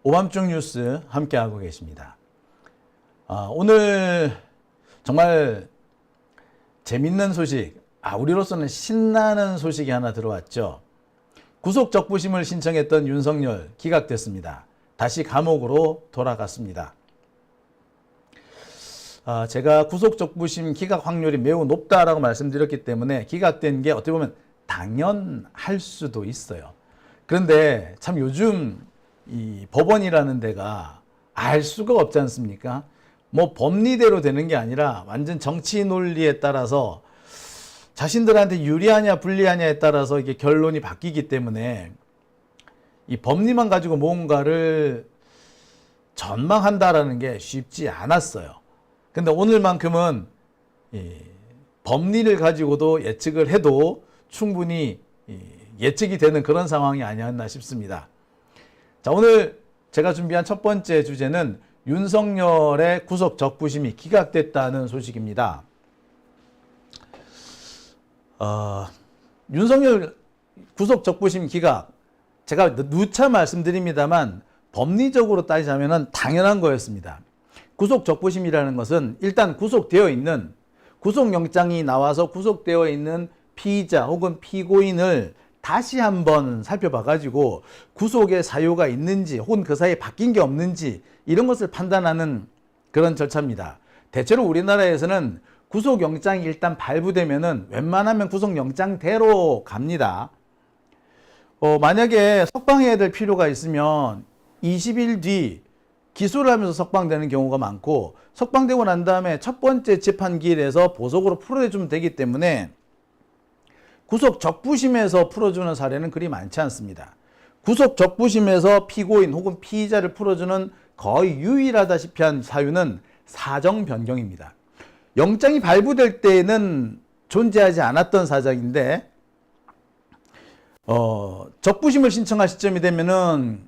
오밤중 뉴스 함께하고 계십니다. 오늘 정말 재밌는 소식, 우리로서는 신나는 소식이 하나 들어왔죠. 구속 적부심을 신청했던 윤석열 기각됐습니다. 다시 감옥으로 돌아갔습니다. 제가 구속 적부심 기각 확률이 매우 높다라고 말씀드렸기 때문에 기각된 게 어떻게 보면 당연할 수도 있어요. 그런데 참 요즘 이 법원이라는 데가 알 수가 없지 않습니까? 뭐 법리대로 되는 게 아니라 완전 정치 논리에 따라서 자신들한테 유리하냐 불리하냐에 따라서 이게 결론이 바뀌기 때문에 이 법리만 가지고 뭔가를 전망한다라는 게 쉽지 않았어요. 근데 오늘만큼은 법리를 가지고도 예측을 해도 충분히 예측이 되는 그런 상황이 아니었나 싶습니다. 자, 오늘 제가 준비한 첫 번째 주제는 윤석열의 구속 적부심이 기각됐다는 소식입니다. 윤석열 구속 적부심 기각, 제가 누차 말씀드립니다만 법리적으로 따지자면 당연한 거였습니다. 구속 적부심이라는 것은 일단 구속되어 있는, 구속영장이 나와서 구속되어 있는 피의자 혹은 피고인을 다시 한번 살펴봐 가지고 구속의 사유가 있는지 혹은 그 사이에 바뀐 게 없는지 이런 것을 판단하는 그런 절차입니다. 대체로 우리나라에서는 구속영장이 일단 발부되면은 웬만하면 구속영장대로 갑니다. 만약에 석방해야 될 필요가 있으면 20일 뒤 기소를 하면서 석방되는 경우가 많고, 석방되고 난 다음에 첫 번째 재판기일에서 보석으로 풀어주면 되기 때문에 구속 적부심에서 풀어주는 사례는 그리 많지 않습니다. 구속 적부심에서 피고인 혹은 피의자를 풀어주는 거의 유일하다시피 한 사유는 사정 변경입니다. 영장이 발부될 때에는 존재하지 않았던 사정인데 적부심을 신청할 시점이 되면은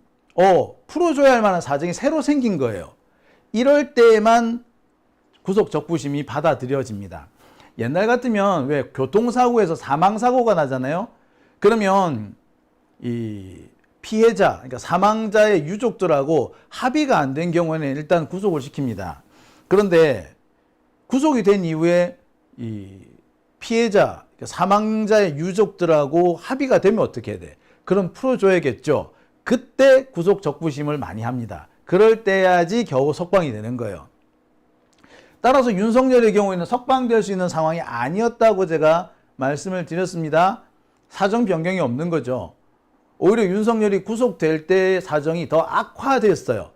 풀어줘야 할 만한 사정이 새로 생긴 거예요. 이럴 때에만 구속 적부심이 받아들여집니다. 옛날 같으면 왜 교통사고에서 사망사고가 나잖아요. 그러면 이 피해자, 그러니까 사망자의 유족들하고 합의가 안 된 경우에는 일단 구속을 시킵니다. 그런데 구속이 된 이후에 이 피해자, 그러니까 사망자의 유족들하고 합의가 되면 어떻게 해야 돼? 그럼 풀어줘야겠죠. 그때 구속 적부심을 많이 합니다. 그럴 때야지 겨우 석방이 되는 거예요. 따라서 윤석열의 경우에는 석방될 수 있는 상황이 아니었다고 제가 말씀을 드렸습니다. 사정 변경이 없는 거죠. 오히려 윤석열이 구속될 때의 사정이 더 악화됐어요.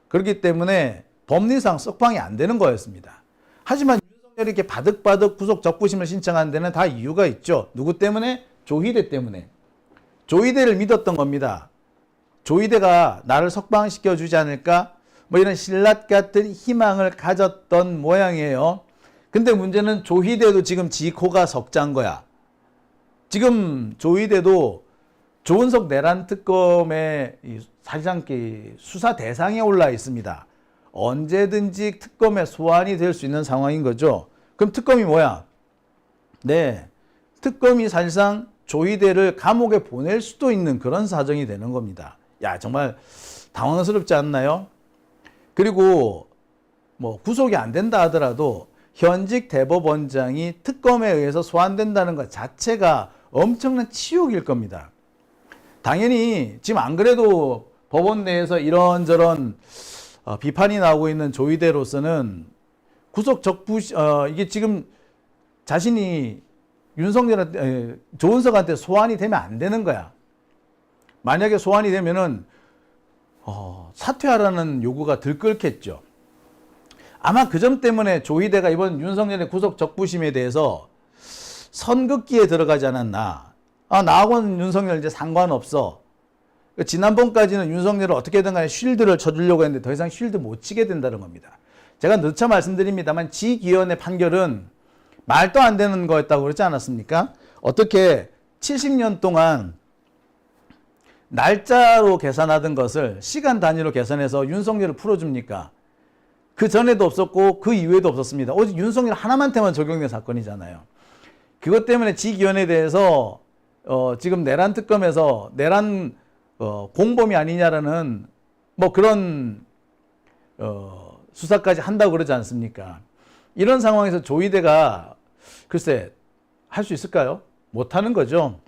그렇기 때문에 법리상 석방이 안 되는 거였습니다. 하지만 윤석열이 이렇게 바득바득 구속 적부심을 신청한 데는 다 이유가 있죠. 누구 때문에? 조희대 때문에. 조희대를 믿었던 겁니다. 조희대가 나를 석방시켜 주지 않을까? 뭐 이런 신라 같은 희망을 가졌던 모양이에요. 근데 문제는 조희대도 지금 지코가 석자인 거야. 지금 조희대도 조은석 내란 특검의 사실상 수사 대상에 올라 있습니다. 언제든지 특검의 소환이 될 수 있는 상황인 거죠. 그럼 특검이 뭐야? 네, 특검이 사실상 조희대를 감옥에 보낼 수도 있는 그런 사정이 되는 겁니다. 야, 정말 당황스럽지 않나요? 그리고 뭐 구속이 안 된다 하더라도 현직 대법원장이 특검에 의해서 소환된다는 것 자체가 엄청난 치욕일 겁니다. 당연히 지금 안 그래도 법원 내에서 이런저런 비판이 나오고 있는 조희대로서는 구속 적부심, 이게 지금 자신이 윤석열한테, 조은석한테 소환이 되면 안 되는 거야. 만약에 소환이 되면은 사퇴하라는 요구가 들끓겠죠. 아마 그 점 때문에 조희대가 이번 윤석열의 구속 적부심에 대해서 선긋기에 들어가지 않았나. 나하고는 윤석열 이제 상관없어. 지난번까지는 윤석열을 어떻게든 간에 쉴드를 쳐주려고 했는데 더 이상 쉴드 못 치게 된다는 겁니다. 제가 누차 말씀드립니다만 지기현의 판결은 말도 안 되는 거였다고 그러지 않았습니까? 어떻게 70년 동안 날짜로 계산하던 것을 시간 단위로 계산해서 윤석열을 풀어줍니까? 그 전에도 없었고 그 이후에도 없었습니다. 오직 윤석열 하나만테만 적용된 사건이잖아요. 그것 때문에 지기현에 대해서 지금 내란 특검에서 내란 공범이 아니냐라는 뭐 그런 수사까지 한다고 그러지 않습니까? 이런 상황에서 조희대가 글쎄 할 수 있을까요? 못하는 거죠.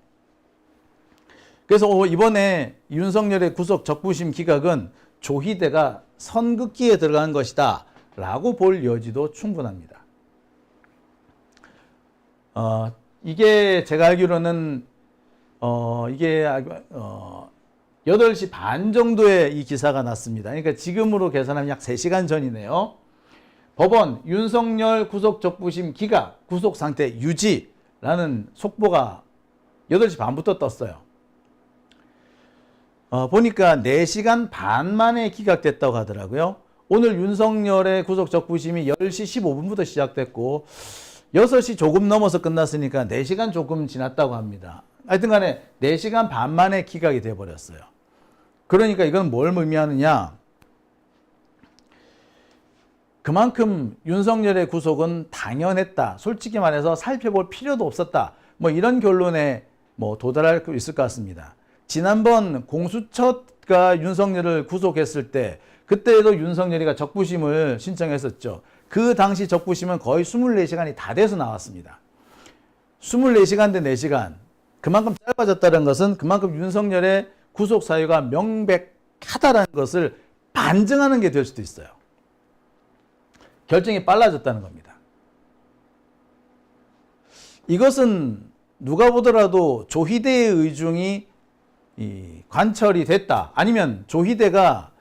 그래서 이번에 윤석열의 구속 적부심 기각은 조희대가 선긋기에 들어간 것이다 라고 볼 여지도 충분합니다. 이게 제가 알기로는 이게 8시 반 정도에 이 기사가 났습니다. 그러니까 지금으로 계산하면 약 3시간 전이네요. 법원 윤석열 구속 적부심 기각 구속 상태 유지라는 속보가 8시 반부터 떴어요. 보니까 4시간 반 만에 기각됐다고 하더라고요. 오늘 윤석열의 구속 적부심이 10시 15분부터 시작됐고 6시 조금 넘어서 끝났으니까 4시간 조금 지났다고 합니다. 하여튼 간에 4시간 반 만에 기각이 돼버렸어요. 그러니까 이건 뭘 의미하느냐? 그만큼 윤석열의 구속은 당연했다. 솔직히 말해서 살펴볼 필요도 없었다. 뭐 이런 결론에 도달할 수 있을 것 같습니다. 지난번 공수처가 윤석열을 구속했을 때 그때도 윤석열이가 적부심을 신청했었죠. 그 당시 적부심은 거의 24시간이 다 돼서 나왔습니다. 24시간 대 4시간. 그만큼 짧아졌다는 것은 그만큼 윤석열의 구속 사유가 명백하다는 것을 반증하는 게 될 수도 있어요. 결정이 빨라졌다는 겁니다. 이것은 누가 보더라도 조희대의 의중이 관철이 됐다. 아니면 조희대가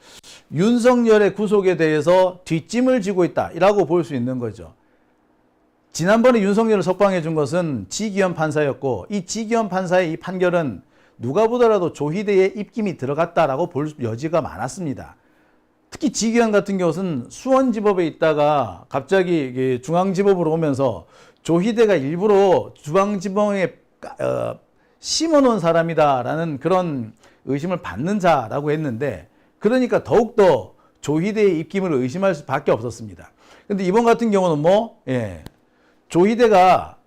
윤석열의 구속에 대해서 뒷짐을 지고 있다. 라고 볼 수 있는 거죠. 지난번에 윤석열을 석방해 준 것은 지기현 판사였고 이 지기현 판사의 이 판결은 누가 보더라도 조희대의 입김이 들어갔다라고 볼 여지가 많았습니다. 특히 지기현 같은 경우는 수원지법에 있다가 갑자기 중앙지법으로 오면서 조희대가 일부러 중앙지법에 심어놓은 사람이다라는 그런 의심을 받는 자라고 했는데 그러니까 더욱더 조희대의 입김을 의심할 수밖에 없었습니다. 근데 이번 같은 경우는 조희대가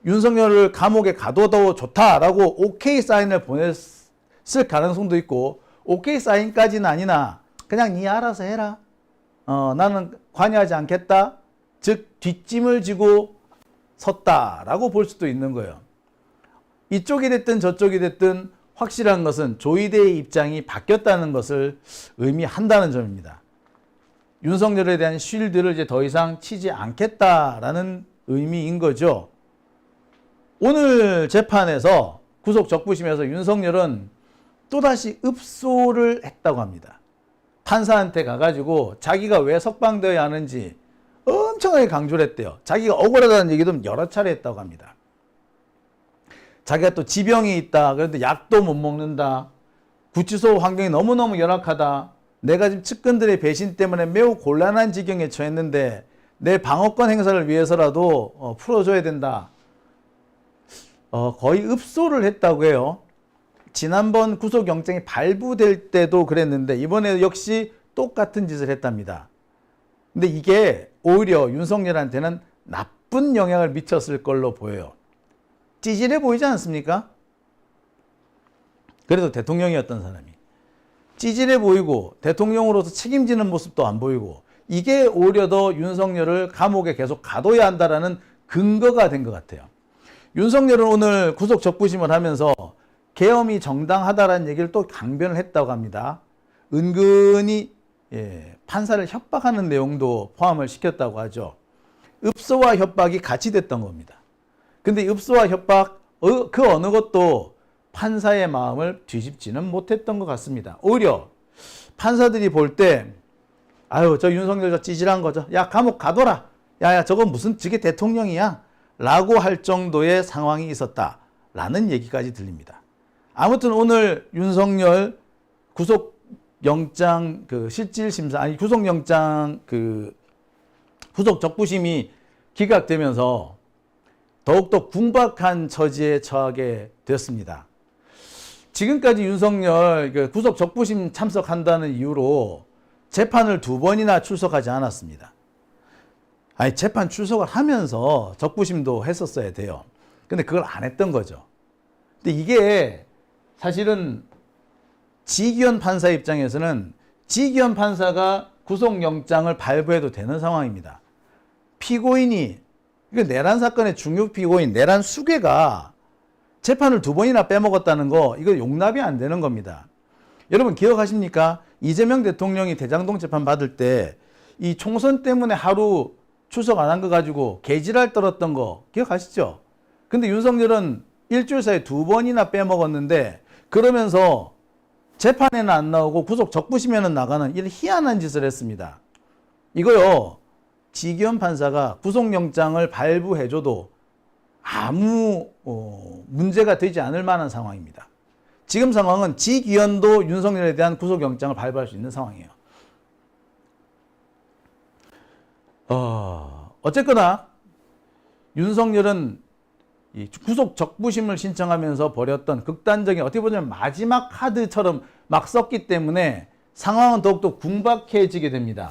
윤석열을 감옥에 가둬도 좋다라고 오케이 사인을 보냈을 가능성도 있고 오케이 사인까지는 아니나 그냥 네 알아서 해라. 나는 관여하지 않겠다. 즉 뒷짐을 지고 섰다라고 볼 수도 있는 거예요. 이쪽이 됐든 저쪽이 됐든 확실한 것은 조희대의 입장이 바뀌었다는 것을 의미한다는 점입니다. 윤석열에 대한 쉴드를 이제 더 이상 치지 않겠다라는 의미인 거죠. 오늘 재판에서 구속 적부심에서 윤석열은 또다시 읍소를 했다고 합니다. 판사한테 가가지고 자기가 왜 석방되어야 하는지 엄청나게 강조를 했대요. 자기가 억울하다는 얘기도 여러 차례 했다고 합니다. 자기가 또 지병이 있다. 그런데 약도 못 먹는다. 구치소 환경이 너무너무 열악하다. 내가 지금 측근들의 배신 때문에 매우 곤란한 지경에 처했는데 내 방어권 행사를 위해서라도 풀어줘야 된다. 거의 읍소를 했다고 해요. 지난번 구속영장이 발부될 때도 그랬는데 이번에 역시 똑같은 짓을 했답니다. 근데 이게 오히려 윤석열한테는 나쁜 영향을 미쳤을 걸로 보여요. 찌질해 보이지 않습니까? 그래도 대통령이었던 사람이. 찌질해 보이고 대통령으로서 책임지는 모습도 안 보이고 이게 오히려 더 윤석열을 감옥에 계속 가둬야 한다라는 근거가 된 것 같아요. 윤석열은 오늘 구속 적부심을 하면서 계엄이 정당하다라는 얘기를 또 강변을 했다고 합니다. 은근히 판사를 협박하는 내용도 포함을 시켰다고 하죠. 읍소와 협박이 같이 됐던 겁니다. 근데 읍소와 협박 그 어느 것도 판사의 마음을 뒤집지는 못했던 것 같습니다. 오히려 판사들이 볼 때 아유 저 윤석열 저 찌질한 거죠. 야 감옥 가둬라. 야야 저건 무슨 저게 대통령이야. 라고 할 정도의 상황이 있었다라는 얘기까지 들립니다. 아무튼 오늘 윤석열 구속영장 실질심사 아니 구속영장 구속 적부심이 기각되면서 더욱더 궁박한 처지에 처하게 됐습니다. 지금까지 윤석열 구속 적부심 참석한다는 이유로 재판을 2번이나 출석하지 않았습니다. 아니 재판 출석을 하면서 적부심도 했었어야 돼요. 근데 그걸 안 했던 거죠. 근데 이게 사실은 지기현 판사 입장에서는 지기현 판사가 구속영장을 발부해도 되는 상황입니다. 피고인이, 내란 사건의 중요 피고인 내란 수괴가 재판을 2번이나 빼먹었다는 거, 이거 용납이 안 되는 겁니다. 여러분 기억하십니까? 이재명 대통령이 대장동 재판 받을 때 이 총선 때문에 하루 출석 안 한 거 가지고 개지랄 떨었던 거 기억하시죠? 근데 윤석열은 일주일 사이에 2번이나 빼먹었는데 그러면서 재판에는 안 나오고 구속 적부심에는 나가는 이런 희한한 짓을 했습니다. 이거요, 지기현 판사가 구속영장을 발부해줘도 아무 문제가 되지 않을 만한 상황입니다. 지금 상황은 지기현도 윤석열에 대한 구속영장을 발부할 수 있는 상황이에요. 어쨌거나 윤석열은 이 구속 적부심을 신청하면서 벌였던 극단적인, 어떻게 보면 마지막 카드처럼 막 썼기 때문에 상황은 더욱더 궁박해지게 됩니다.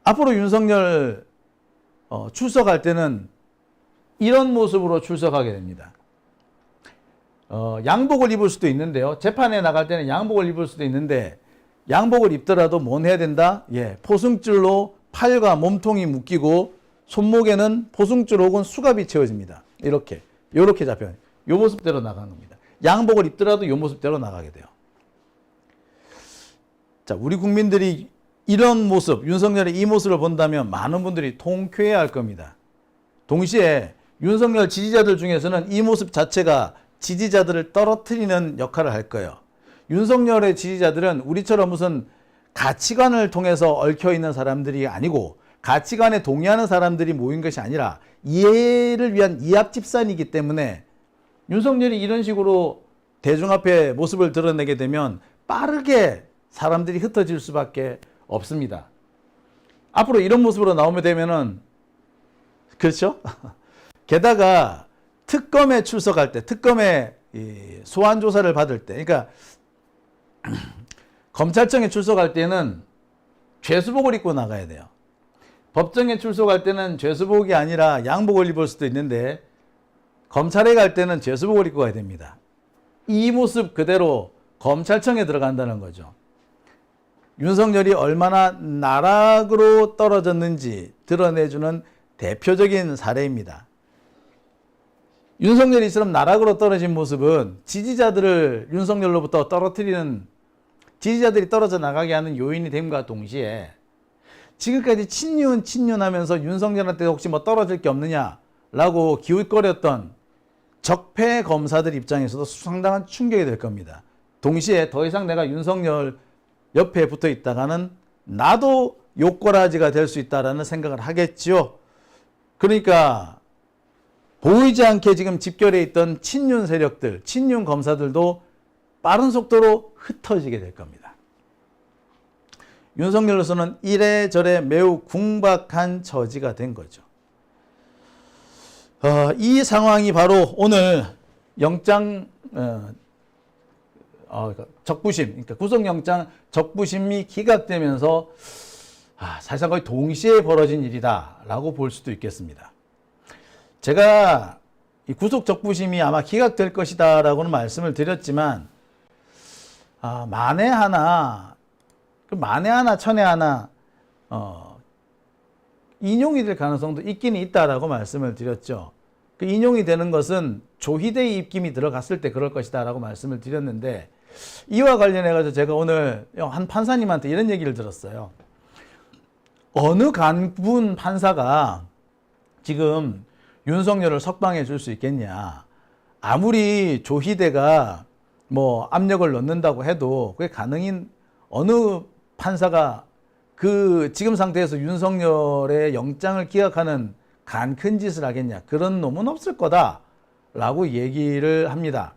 앞으로 윤석열 출석할 때는 이런 모습으로 출석하게 됩니다. 양복을 입을 수도 있는데요. 재판에 나갈 때는 양복을 입을 수도 있는데, 양복을 입더라도 뭘 해야 된다? 포승줄로 팔과 몸통이 묶이고 손목에는 포승줄 혹은 수갑이 채워집니다. 이렇게 잡혀요. 이 모습대로 나가는 겁니다. 양복을 입더라도 이 모습대로 나가게 돼요. 자, 우리 국민들이 이런 모습, 윤석열의 이 모습을 본다면 많은 분들이 통쾌해 할 겁니다. 동시에 윤석열 지지자들 중에서는 이 모습 자체가 지지자들을 떨어뜨리는 역할을 할 거예요. 윤석열의 지지자들은 우리처럼 무슨 가치관을 통해서 얽혀있는 사람들이 아니고, 가치관에 동의하는 사람들이 모인 것이 아니라 이해를 위한 이합집산이기 때문에 윤석열이 이런 식으로 대중 앞에 모습을 드러내게 되면 빠르게 사람들이 흩어질 수밖에 없습니다. 앞으로 이런 모습으로 나오게 되면은, 그렇죠? 게다가 특검에 출석할 때, 특검에 소환 조사를 받을 때, 그러니까 검찰청에 출석할 때는 죄수복을 입고 나가야 돼요. 법정에 출석할 때는 죄수복이 아니라 양복을 입을 수도 있는데, 검찰에 갈 때는 죄수복을 입고 가야 됩니다. 이 모습 그대로 검찰청에 들어간다는 거죠. 윤석열이 얼마나 나락으로 떨어졌는지 드러내주는 대표적인 사례입니다. 윤석열이 이처럼 나락으로 떨어진 모습은 지지자들을 윤석열로부터 떨어뜨리는, 지지자들이 떨어져 나가게 하는 요인이 됨과 동시에 지금까지 친윤 하면서 윤석열한테 혹시 뭐 떨어질 게 없느냐라고 기웃거렸던 적폐 검사들 입장에서도 상당한 충격이 될 겁니다. 동시에 더 이상 내가 윤석열 옆에 붙어 있다가는 나도 욕꼬라지가 될 수 있다라는 생각을 하겠죠. 그러니까 보이지 않게 지금 집결해 있던 친윤 세력들, 친윤 검사들도 빠른 속도로 흩어지게 될 겁니다. 윤석열로서는 이래저래 매우 궁박한 처지가 된 거죠. 이 상황이 바로 오늘 영장 적부심, 그러니까 구속영장 적부심이 기각되면서 사실상 거의 동시에 벌어진 일이다라고 볼 수도 있겠습니다. 제가 이 구속 적부심이 아마 기각될 것이다라고는 말씀을 드렸지만, 만에 하나, 천에 하나 인용이 될 가능성도 있긴 있다라고 말씀을 드렸죠. 그 인용이 되는 것은 조희대의 입김이 들어갔을 때 그럴 것이다라고 말씀을 드렸는데, 이와 관련해서 제가 오늘 한 판사님한테 이런 얘기를 들었어요. 어느 간분 판사가 지금 윤석열을 석방해 줄 수 있겠냐. 아무리 조희대가 뭐 압력을 넣는다고 해도 그게 가능인 어느 판사가 그 지금 상태에서 윤석열의 영장을 기각하는 간 큰 짓을 하겠냐. 그런 놈은 없을 거다라고 얘기를 합니다.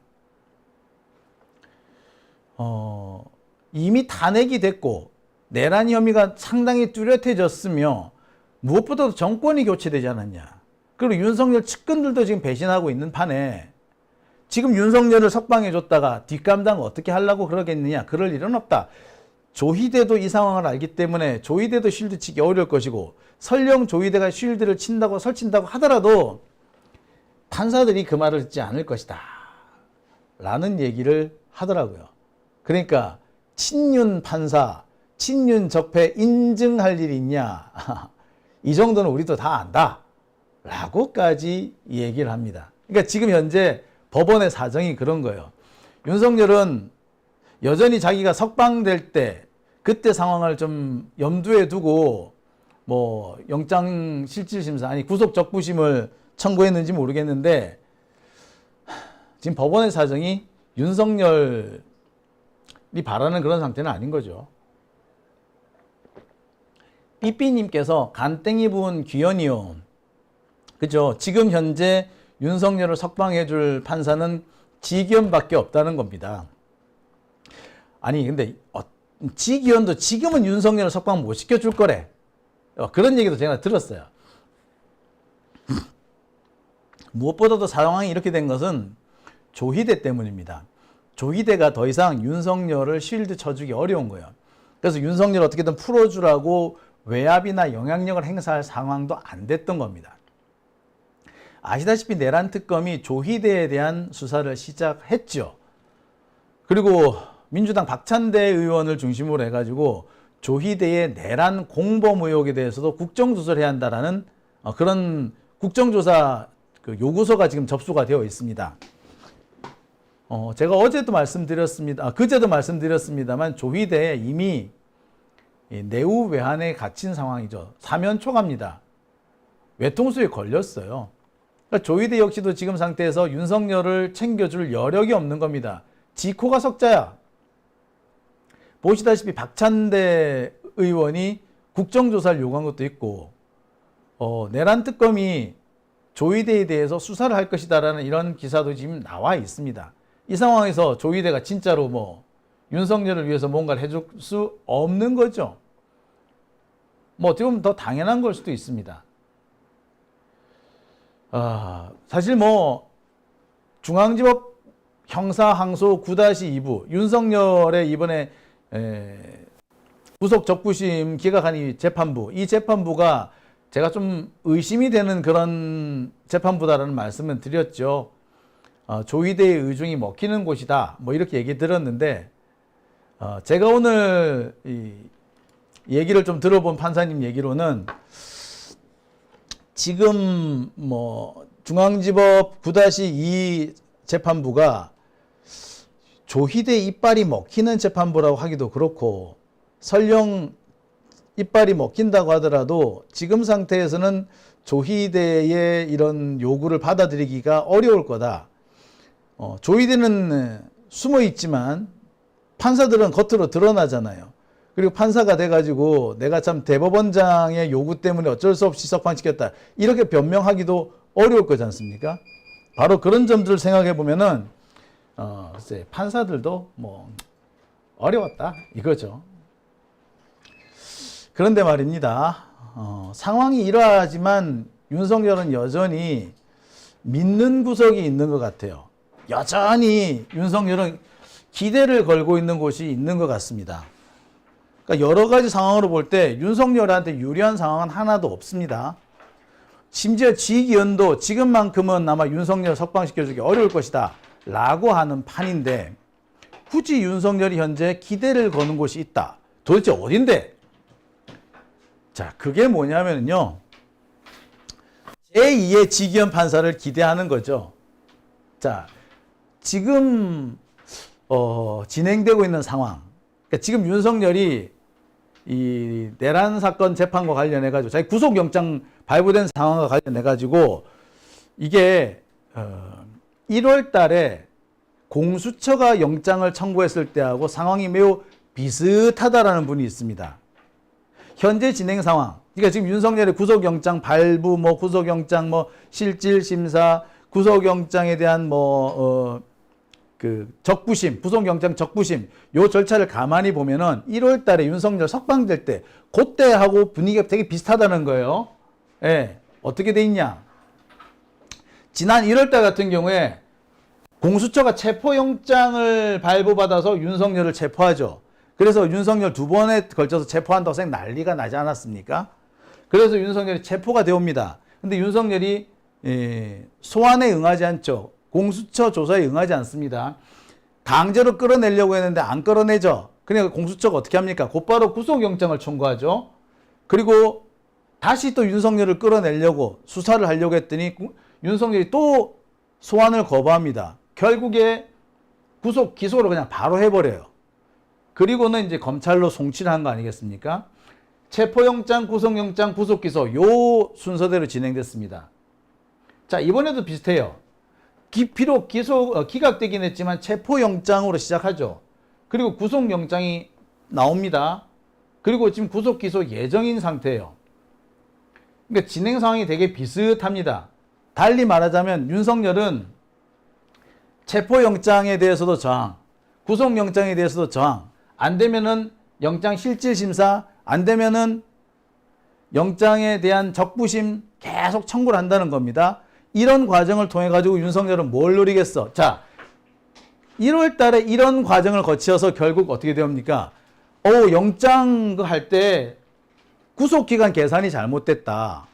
이미 탄핵이 됐고 내란 혐의가 상당히 뚜렷해졌으며 무엇보다도 정권이 교체되지 않았냐. 그리고 윤석열 측근들도 지금 배신하고 있는 판에 지금 윤석열을 석방해줬다가 뒷감당 어떻게 하려고 그러겠느냐. 그럴 일은 없다. 조희대도 이 상황을 알기 때문에 조희대도 쉴드 치기 어려울 것이고, 설령 조희대가 쉴드를 설친다고 하더라도 판사들이 그 말을 듣지 않을 것이다 라는 얘기를 하더라고요. 그러니까 친윤 판사, 친윤 적폐 인증할 일이 있냐. 이 정도는 우리도 다 안다. 라고까지 얘기를 합니다. 그러니까 지금 현재 법원의 사정이 그런 거예요. 윤석열은 여전히 자기가 석방될 때 그때 상황을 좀 염두에 두고 뭐 영장 실질심사 아니 구속 적부심을 청구했는지 모르겠는데 지금 법원의 사정이 윤석열이 바라는 그런 상태는 아닌 거죠. 삐삐님께서 간땡이 부은 귀연이요. 그죠? 지금 현재 윤석열을 석방해줄 판사는 지기현밖에 없다는 겁니다. 아니 근데 지기현도 지금은 윤석열을 석방 못 시켜줄 거래. 그런 얘기도 제가 들었어요. 무엇보다도 상황이 이렇게 된 것은 조희대 때문입니다. 조희대가 더 이상 윤석열을 쉴드 쳐주기 어려운 거예요. 그래서 윤석열 어떻게든 풀어주라고 외압이나 영향력을 행사할 상황도 안 됐던 겁니다. 아시다시피 내란 특검이 조희대에 대한 수사를 시작했죠. 그리고 민주당 박찬대 의원을 중심으로 해가지고 조희대의 내란 공범 의혹에 대해서도 국정조사를 해야 한다라는 그런 국정조사 요구서가 지금 접수가 되어 있습니다. 제가 어제도 말씀드렸습니다. 그제도 말씀드렸습니다만 조희대에 이미 내후 외환에 갇힌 상황이죠. 사면 초과입니다. 외통수에 걸렸어요. 그러니까 조희대 역시도 지금 상태에서 윤석열을 챙겨줄 여력이 없는 겁니다. 지코가 석자야. 보시다시피 박찬대 의원이 국정조사를 요구한 것도 있고 내란 특검이 조희대에 대해서 수사를 할 것이다라는 이런 기사도 지금 나와 있습니다. 이 상황에서 조희대가 진짜로 뭐 윤석열을 위해서 뭔가를 해줄 수 없는 거죠. 뭐 어떻게 보면 더 당연한 걸 수도 있습니다. 사실 뭐 중앙지법 형사항소 9-2부 윤석열의 이번에 구속 적부심 기각한 이 재판부, 이 재판부가 제가 좀 의심이 되는 그런 재판부다라는 말씀을 드렸죠. 조희대의 의중이 먹히는 곳이다. 뭐 이렇게 얘기 들었는데 제가 오늘 이 얘기를 좀 들어본 판사님 얘기로는 지금 뭐 중앙지법 9-2 재판부가 조희대 이빨이 먹히는 재판부라고 하기도 그렇고 설령 이빨이 먹힌다고 하더라도 지금 상태에서는 조희대의 이런 요구를 받아들이기가 어려울 거다. 조희대는 숨어 있지만 판사들은 겉으로 드러나잖아요. 그리고 판사가 돼가지고 내가 참 대법원장의 요구 때문에 어쩔 수 없이 석방시켰다. 이렇게 변명하기도 어려울 거지 않습니까? 바로 그런 점들을 생각해 보면은 글쎄 판사들도 뭐 어려웠다 이거죠. 그런데 말입니다. 상황이 이러하지만 윤석열은 여전히 믿는 구석이 있는 것 같아요. 여전히 윤석열은 기대를 걸고 있는 곳이 있는 것 같습니다. 그러니까 여러 가지 상황으로 볼 때 윤석열한테 유리한 상황은 하나도 없습니다. 심지어 지기현도 지금만큼은 아마 윤석열 석방시켜주기 어려울 것이다 라고 하는 판인데 굳이 윤석열이 현재 기대를 거는 곳이 있다. 도대체 어딘데? 자, 그게 뭐냐면요. 제2의 지기현 판사를 기대하는 거죠. 자, 지금 진행되고 있는 상황. 그러니까 지금 윤석열이 이 내란 사건 재판과 관련해 가지고 자기 구속영장 발부된 상황과 관련해 가지고 이게 1월 달에 공수처가 영장을 청구했을 때하고 상황이 매우 비슷하다라는 분이 있습니다. 현재 진행 상황. 그러니까 지금 윤석열의 구속영장 발부, 뭐 구속영장 뭐 실질심사, 구속영장에 대한 그 적부심, 구속영장 적부심 요 절차를 가만히 보면은 1월 달에 윤석열 석방될 때 그때하고 분위기가 되게 비슷하다는 거예요. 예. 어떻게 돼 있냐? 지난 1월 달 같은 경우에 공수처가 체포영장을 발부받아서 윤석열을 체포하죠. 그래서 윤석열 2번에 걸쳐서 체포한다고 생 난리가 나지 않았습니까? 그래서 윤석열이 체포가 되옵니다. 근데 윤석열이 소환에 응하지 않죠. 공수처 조사에 응하지 않습니다. 강제로 끌어내려고 했는데 안 끌어내죠. 그러니까 공수처가 어떻게 합니까? 곧바로 구속영장을 청구하죠. 그리고 다시 또 윤석열을 끌어내려고 수사를 하려고 했더니 윤석열이 또 소환을 거부합니다. 결국에 구속, 기소를 그냥 바로 해버려요. 그리고는 이제 검찰로 송치를 한 거 아니겠습니까? 체포영장, 구속영장, 구속기소 요 순서대로 진행됐습니다. 자, 이번에도 비슷해요. 비록 기각되긴 했지만 체포영장으로 시작하죠. 그리고 구속영장이 나옵니다. 그리고 지금 구속기소 예정인 상태예요. 그러니까 진행 상황이 되게 비슷합니다. 달리 말하자면 윤석열은 체포영장에 대해서도 저항, 구속영장에 대해서도 저항, 안 되면은 영장 실질심사, 안 되면은 영장에 대한 적부심 계속 청구를 한다는 겁니다. 이런 과정을 통해 가지고 윤석열은 뭘 노리겠어? 자, 1월 달에 이런 과정을 거쳐서 결국 어떻게 됩니까? 영장 할 때 구속기간 계산이 잘못됐다.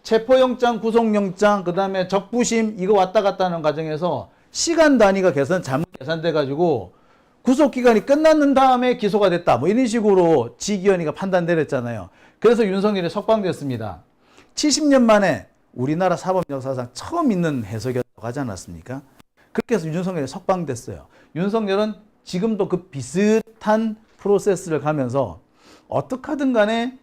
체포영장, 구속영장, 그 다음에 적부심 이거 왔다 갔다 하는 과정에서 시간 단위가 잘못 계산돼 가지고 구속기간이 끝났는 다음에 기소가 됐다. 뭐 이런 식으로 지기현이가 판단 내렸잖아요. 그래서 윤석열이 석방됐습니다. 70년 만에 우리나라 사법 역사상 처음 있는 해석이었다고 하지 않았습니까? 그렇게 해서 윤석열이 석방됐어요. 윤석열은 지금도 그 비슷한 프로세스를 가면서 어떻게 하든 간에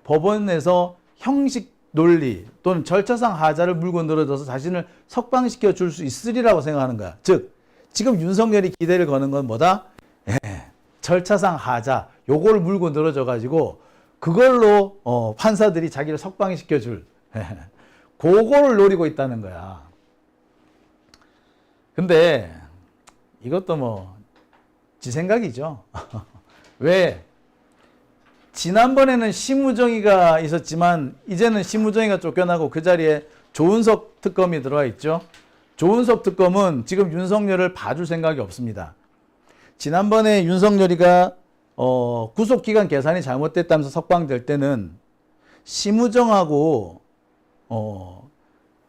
법원에서 형식 논리 또는 절차상 하자를 물고 늘어져서 자신을 석방시켜 줄 수 있으리라고 생각하는 거야. 즉 지금 윤석열이 기대를 거는 건 뭐다? 절차상 하자 요걸 물고 늘어져 가지고 그걸로 판사들이 자기를 석방시켜 줄 그거를 노리고 있다는 거야. 근데 이것도 뭐 지 생각이죠. 왜? 지난번에는 심우정의가 있었지만 이제는 심우정의가 쫓겨나고 그 자리에 조은석 특검이 들어와 있죠. 조은석 특검은 지금 윤석열을 봐줄 생각이 없습니다. 지난번에 윤석열이가 구속기간 계산이 잘못됐다면서 석방될 때는 심우정하고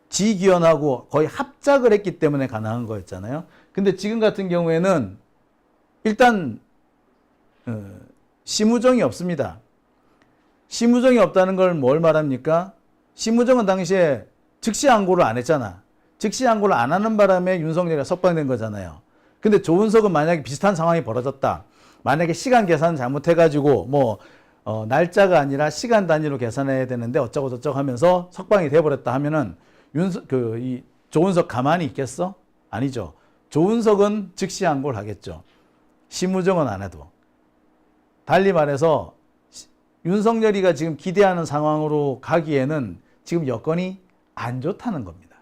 지기현하고 거의 합작을 했기 때문에 가능한 거였잖아요. 근데 지금 같은 경우에는 일단 심우정이 없습니다. 심우정이 없다는 걸 뭘 말합니까? 심우정은 당시에 즉시 항고를 안 했잖아. 즉시 항고를 안 하는 바람에 윤석열이가 석방된 거잖아요. 근데 조은석은 만약에 비슷한 상황이 벌어졌다. 만약에 시간 계산 잘못해가지고 날짜가 아니라 시간 단위로 계산해야 되는데 어쩌고 저쩌고 하면서 석방이 돼버렸다 하면은 이 조은석 가만히 있겠어? 아니죠. 조은석은 즉시 항고를 하겠죠. 심우정은 안 해도. 달리 말해서 윤석열이가 지금 기대하는 상황으로 가기에는 지금 여건이 안 좋다는 겁니다.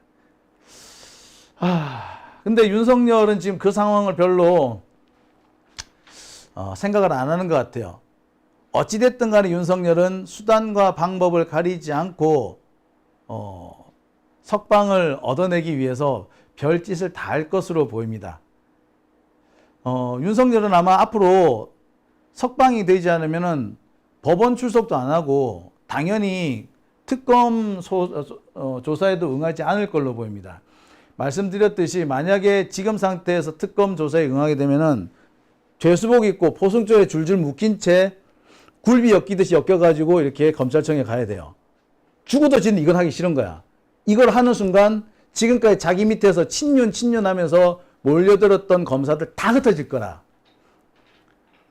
근데 윤석열은 지금 그 상황을 별로 생각을 안 하는 것 같아요. 어찌됐든 간에 윤석열은 수단과 방법을 가리지 않고 석방을 얻어내기 위해서 별짓을 다 할 것으로 보입니다. 윤석열은 아마 앞으로 석방이 되지 않으면은 법원 출석도 안 하고 당연히 특검 조사에도 응하지 않을 걸로 보입니다. 말씀드렸듯이 만약에 지금 상태에서 특검 조사에 응하게 되면은 죄수복 입고 포승조에 줄줄 묶인 채 굴비 엮이듯이 엮여가지고 이렇게 검찰청에 가야 돼요. 죽어도 지는 이건 하기 싫은 거야. 이걸 하는 순간 지금까지 자기 밑에서 친윤 하면서 몰려들었던 검사들 다 흩어질 거라.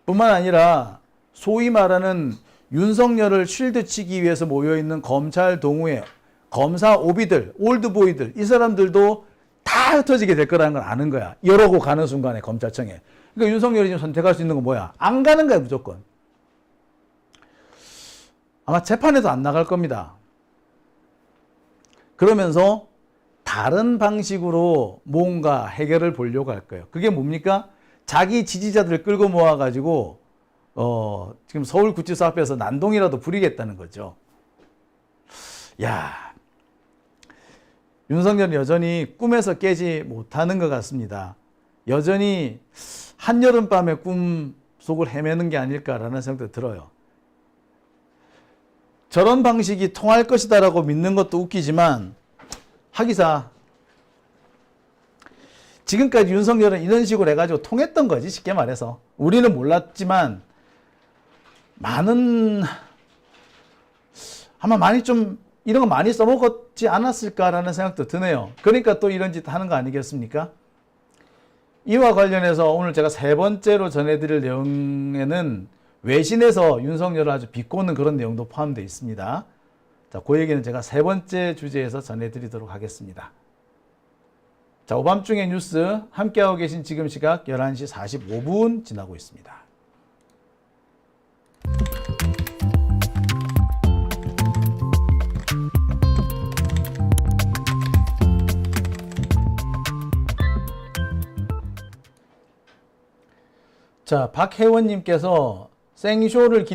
뿐만 아니라 소위 말하는 윤석열을 쉴드 치기 위해서 모여있는 검찰 동호회, 검사 오비들, 올드보이들 이 사람들도 다 흩어지게 될 거라는 걸 아는 거야. 이러고 가는 순간에 검찰청에. 그러니까 윤석열이 지금 선택할 수 있는 건 뭐야? 안 가는 거야 무조건. 아마 재판에도 안 나갈 겁니다. 그러면서 다른 방식으로 뭔가 해결을 보려고 할 거예요. 그게 뭡니까? 자기 지지자들을 끌고 모아가지고 지금 서울구치소 앞에서 난동이라도 부리겠다는 거죠. 야, 윤석열은 여전히 꿈에서 깨지 못하는 것 같습니다. 여전히 한여름밤의 꿈 속을 헤매는 게 아닐까라는 생각도 들어요. 저런 방식이 통할 것이다라고 믿는 것도 웃기지만 하기사 지금까지 윤석열은 이런 식으로 해가지고 통했던 거지, 쉽게 말해서. 우리는 몰랐지만 아마 많이 좀 이런 거 많이 써먹었지 않았을까라는 생각도 드네요. 그러니까 또 이런 짓 하는 거 아니겠습니까? 이와 관련해서 오늘 제가 세 번째로 전해드릴 내용에는 외신에서 윤석열을 아주 비꼬는 그런 내용도 포함되어 있습니다. 자, 그 얘기는 제가 세 번째 주제에서 전해드리도록 하겠습니다. 자, 오밤중의 뉴스 함께하고 계신 지금 시각 11시 45분 지나고 있습니다. 자, 박혜원님께서 생쇼를